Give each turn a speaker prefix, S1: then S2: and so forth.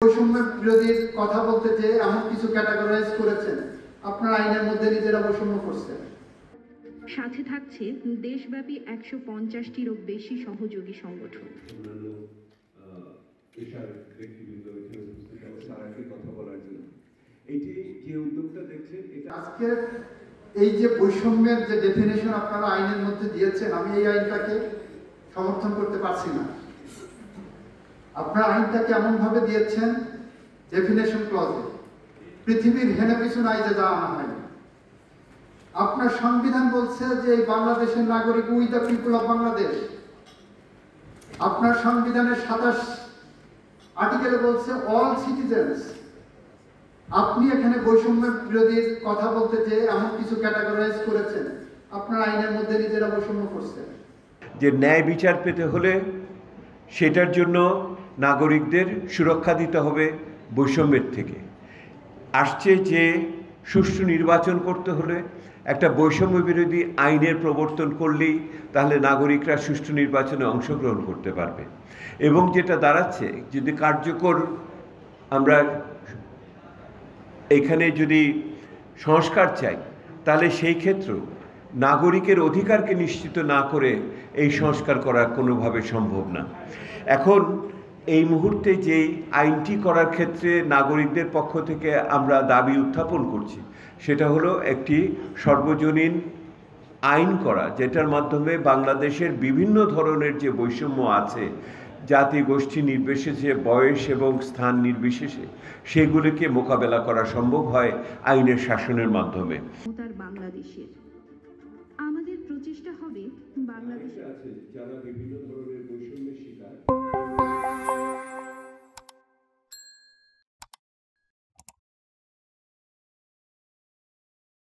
S1: বৈষম্য বিরোধীর কথা বলতে যে এমন কিছু ক্যাটাগরাইজ করেছেন, আপনার আইনের মধ্যে নিজেরা বৈষম্য করছেন।
S2: সাথে থাকছে দেশব্যাপী ১৫০টিরও বেশি সহযোগী সংগঠন।
S1: আজকে এই যে বৈষম্যের যে ডেফিনেশন আপনারা আইনের মধ্যে দিয়েছেন, আমি এই আইনটাকে সমর্থন করতে পারছি না। আপনারা আইনটাকে এমন ভাবে দিয়েছেন ডেফিনেশন ক্লজে, পৃথিবীর হেনে কিছু নাই যে যা আনা হয়নি। আপনার সংবিধান বলছে যে এই বাংলাদেশের নাগরিক we the people of Bangladesh. আপনার সংবিধানের ২৭ আর্টিকেলে বলছে অল সিটিজেন্স। আপনি এখানে বৈষম্য বিরোধীর কথা বলতে যে এমন কিছু ক্যাটাগরাইজ করেছেন, আপনার আইনের মধ্যে নিজেরা বৈষম্য করছেন।
S3: যে ন্যায় বিচার পেতে হলে সেটার জন্য নাগরিকদের সুরক্ষা দিতে হবে বৈষম্যের থেকে। আসছে যে সুষ্ঠু নির্বাচন করতে হলে একটা বৈষম্য বিরোধী আইনের প্রবর্তন করলেই তাহলে নাগরিকরা সুষ্ঠু নির্বাচনে অংশগ্রহণ করতে পারবে। এবং যেটা দাঁড়াচ্ছে, যদি কার্যকর আমরা এখানে যদি সংস্কার চাই, তাহলে সেই ক্ষেত্রেও নাগরিকের অধিকারকে নিশ্চিত না করে এই সংস্কার করা কোনোভাবে সম্ভব না। এখন এই মুহূর্তে যেই আইনটি করার ক্ষেত্রে নাগরিকদের পক্ষ থেকে আমরা দাবি উত্থাপন করছি, সেটা হলো একটি সর্বজনীন আইন করা, যেটার মাধ্যমে বাংলাদেশের বিভিন্ন ধরনের যে বৈষম্য আছে, জাতি গোষ্ঠী নির্বিশেষে, বয়স এবং স্থান নির্বিশেষে, সেগুলিকে মোকাবেলা করা সম্ভব হয় আইনের শাসনের মাধ্যমে।
S2: বাংলাদেশের আমাদের প্রচেষ্টা হবে বাংলাদেশে
S3: আছে যারা বিভিন্ন ধরনের বৈষম্য